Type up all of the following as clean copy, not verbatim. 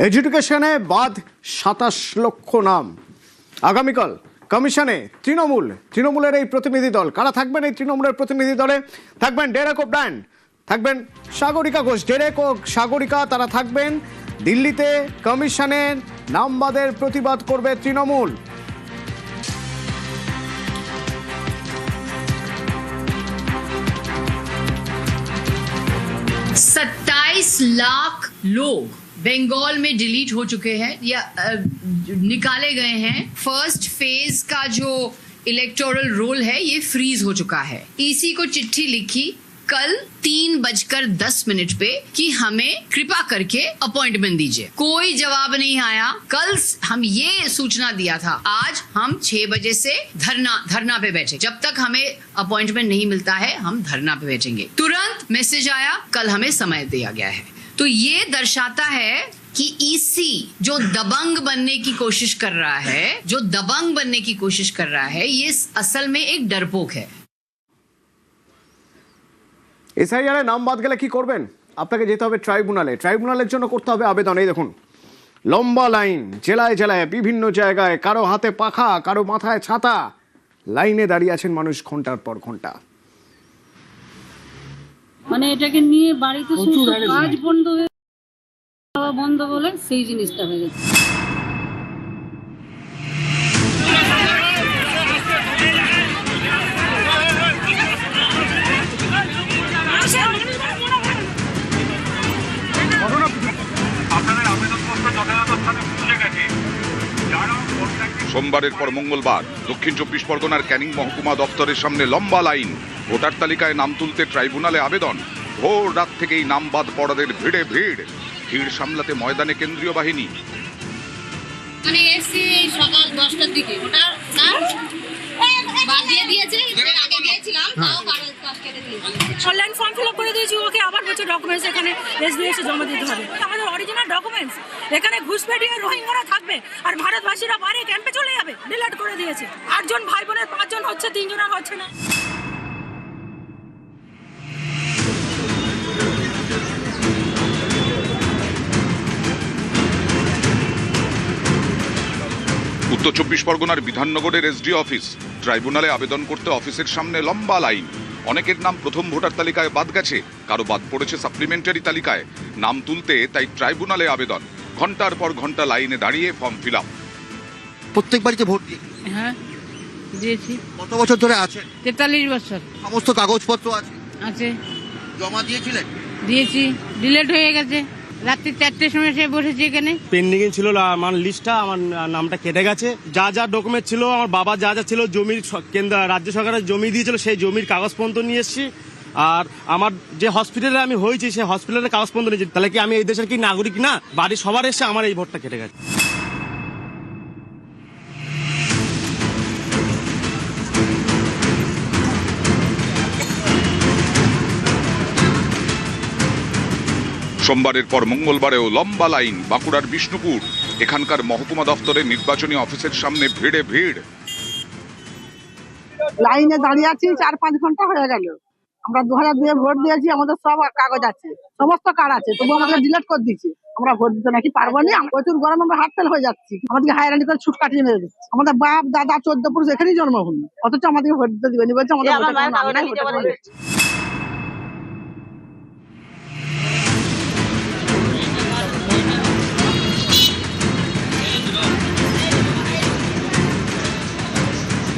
এডুকেশনে বাদ 27 লক্ষ নাম। আগামীকাল কমিশনে তৃণমূলের এই প্রতিনিধি দল কারা থাকবেন? এই তৃণমূলের প্রতিনিধি দলে থাকবেন ডেরেক ও ব্রায়ান, থাকবেন সাগরিকা ঘোষ। ডেরেক ও সাগরিকা তারা থাকবেন দিল্লিতে। কমিশনের নাম বাদের প্রতিবাদ করবে তৃণমূল। 27 लाख लोग बंगाल में डिलीट हो चुके हैं या निकाले गए हैं। फर्स्ट फेज का जो इलेक्टोरल रोल है ये फ्रीज हो चुका है। ईसी को चिट्ठी लिखी कल 3:10 पे कि हमें कृपा करके अपॉइंटमेंट दीजिए। कोई जवाब नहीं आया। कल हम ये सूचना दिया था, आज हम 6 बजे से धरना पे बैठे। जब तक हमें अपॉइंटमेंट नहीं मिलता है हम धरना पे बैठेंगे। तुरंत मैसेज आया, कल हमें समय दिया गया है। तो ये दर्शाता है कि ईसी जो दबंग बनने की कोशिश कर रहा है, ये असल में एक डरपोक है। এসআইআরে নাম বাদ গেলে কি করবেন? আপনাকে যেতে হবে ট্রাইব্যুনালের জন্য করতে হবে আবেদন। এই দেখুন লম্বা লাইন, জেলায় জেলায় বিভিন্ন জায়গায়, কারো হাতে পাখা, কারো মাথায় ছাতা, লাইনে দাঁড়িয়ে আছেন মানুষ ঘন্টার পর ঘন্টা। মানে এটাকে নিয়ে বাড়িতে কাজ বন্ধ বলে সেই জিনিসটা হয়ে গেছে। সোমবারের পর মঙ্গলবার দক্ষিণ 24 পরগনার ক্যানিং মহকুমা দপ্তরের সামনে লম্বা লাইন। ভোটার তালিকায় নাম তুলতে ট্রাইব্যুনালে আবেদন। ভোর রাত থেকেই নাম বাদ পড়াদের ভিড় সামলাতে ময়দানে কেন্দ্রীয় বাহিনী। মানে এসি সকাল 10টার দিকে ওটা বাদ দিয়ে দিয়েছে। এর আগে গিয়েছিলাম তাও কাজ কেটে দিয়েছে। অনলাইন ফর্ম ফিল আপ করে দিয়েছি, ওকে আবার বলছে ডকুমেন্টস এখানে এসবিএসে জমা দিতে হবে। আমাদের অরিজিনাল ডকুমেন্টস এখানে ঘুষপেটিয়ে রোহিঙ্গারা থাকবে আর ভারতবাসীরা বাইরে ক্যাম্পে চলে যাবে। ডিলিট করে দিয়েছে। 8 জন ভাই বোনের 5 জন হচ্ছে, 3 জন আর হচ্ছে না। উত্তর 24 পরগনার বিধাননগরের এসডি অফিস। ট্রাইব্যুনালে আবেদন করতে অফিসের সামনে লম্বা লাইন। অনেকের নাম প্রথম ভোটার তালিকায় বাদ গেছে, কারো বাদ পড়েছে সাপ্লিমেন্টারি তালিকায়। নাম তুলতে তাই ট্রাইব্যুনালে আবেদন। ঘন্টার পর ঘন্টা লাইনে দাঁড়িয়ে ফর্ম ফিল আপ। প্রত্যেক বাড়িতে ভোট দিয়ে? হ্যাঁ দিয়েছি। কত বছর ধরে আছে? 43 বছর। সমস্ত কাগজপত্র আছে? আছে। জমা দিয়েছিলেন? দিয়েছি, ডিলিট হয়ে গেছে। রাত্রি 4টের সময় এসে বসেছি এখানে। পেন্ডিং ছিল আমার লিস্টটা, আমার নামটা কেটে গেছে। যা ডকুমেন্ট ছিল, আমার বাবা যা ছিল, জমির কেন্দ্র রাজ্য সরকারের জমি দিয়েছিল, সেই জমির কাগজপত্র নিয়ে এসেছি। আর আমার যে হসপিটালে আমি হয়েছি সেই হসপিটালের কাগজপত্র নিয়েছি। তাহলে কি আমি এই দেশের কি নাগরিক না? বাড়ির সবার এসে আমার এই ভোটটা কেটে গেছে। সোমবারের পর মঙ্গলবারেও লম্বা লাইন। বাঁকুড়ার বিষ্ণুপুর এখানকার মহকুমা দপ্তরের নির্বাচনী অফিসের সামনে ভিড়। লাইনে দাঁড়িয়ে আছি 4-5 ঘন্টা হয়ে গেল। আমরা 2002 ভোট দিয়েছি, আমাদের সব কাগজ আছে, সমস্ত কার্ড আছে, তবু আমাদের ডিলিট করে দিচ্ছে। আমরা ভোট দিতে নাকি পারবো না। প্রচুর গরম, আমরা হাত ফেল হয়ে যাচ্ছি। আমাদেরকে হায়রানি করে ছুট কাটিয়ে মেরে দিচ্ছে। আমাদের বাপ দাদা 14 পুরুষ এখানেই জন্মভূমি, অথচ আমাদেরকে ভোট দিতে দিবেনি বলছে। আমাদের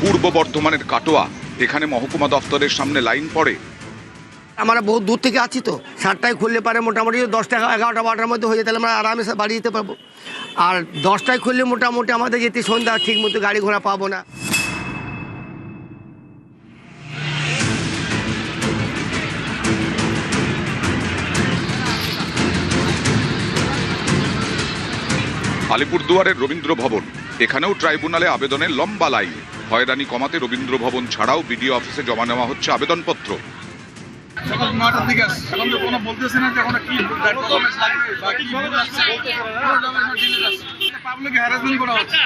পূর্ব বর্ধমানের কাটোয়া এখানে মহকুমা দপ্তরের সামনে লাইন পড়ে। আমরা বহু দূর থেকে আছি, তো 7টায় খুললে পারে মোটামুটি 10টা 11টা 12টার মধ্যে হয়ে যেতে আমরা আরামে বাড়ি যেতে পারবো। আর 10টায় খুললে মোটামুটি আমাদের যেতে সন্ধ্যা, ঠিক মতো গাড়ি ঘোড়া পাবো না। আলিপুরদুয়ারের রবীন্দ্র ভবন এখানেও ট্রাইব্যুনালে আবেদনের লম্বা লাইন। হয়রানি কমাতে রবীন্দ্র ভবন ছাড়াও বিডিও অফিসে জমা নেওয়া হচ্ছে আবেদনপত্র। সকাল 9টার দিকে এখন তো কোনো বলতেছে না যে এখন কি ডকুমেন্টস লাগবে বা কি বলতে আসছে, পাবলিক হ্যারাসমেন্ট করা হচ্ছে।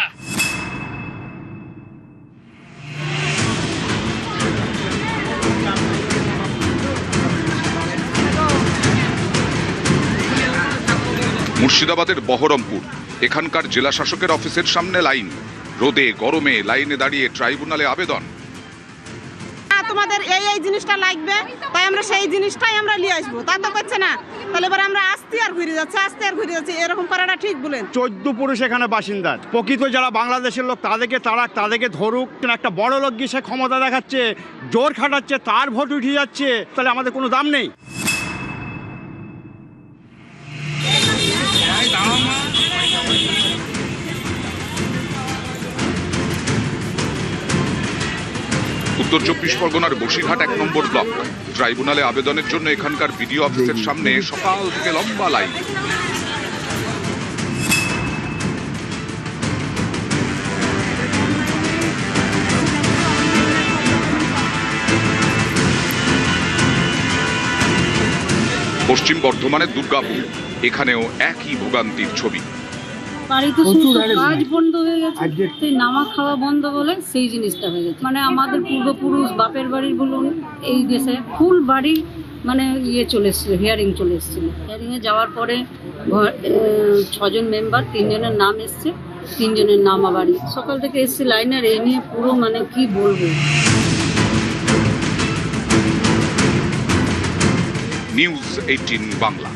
মুর্শিদাবাদের বহরমপুর, এখানকার জেলা শাসকের অফিসের সামনে লাইন, রোদে গরমে লাইনে দাঁড়িয়ে ট্রাইব্যুনালে আবেদন। তোমাদের এই জিনিসটা লাগবে, তাই আমরা সেই জিনিসটাই আমরা নিয়ে আসবো, তা তো করছে না। তাহলে এবার আমরা আসতে আর ঘুরে যাচ্ছি, এরকম করাটা ঠিক বলেন। 14 পুরুষ এখানে বাসিন্দা, প্রকৃত যারা বাংলাদেশের লোক তাদেরকে ধরুক। একটা বড় লোক গিয়ে সে ক্ষমতা দেখাচ্ছে, জোর খাটাচ্ছে, তার ভোট উঠে যাচ্ছে, তাহলে আমাদের কোনো দাম নেই। উত্তর 24 পরগনার বসিরহাট 1 নম্বর ব্লক, ট্রাইব্যুনালে আবেদনের জন্য এখানকার বিডিও অফিসের সামনে সকাল থেকে লম্বা লাইন। পশ্চিম বর্ধমানের দুর্গাপুর, এখানেও একই ভোগান্তির ছবি। বাড়িতে কাজ বন্ধ হয়ে গেছে, সেই নামা খাওয়া বন্ধ বলে সেই জিনিসটা হয়ে গেছে। মানে আমাদের পূর্বপুরুষ বাপের বাড়ির বলুন, এই দেশে ফুল বাড়ি মানে চলে এসেছিল, হিয়ারিং চলে এসেছিল। হিয়ারিংয়ে যাওয়ার পরে 6 জন মেম্বার, 3 জনের নাম এসছে, 3 জনের নাম আবারই সকাল থেকে এসছে লাইনের। এই নিয়ে পুরো মানে কি বলবো। নিউজ 18 বাংলা।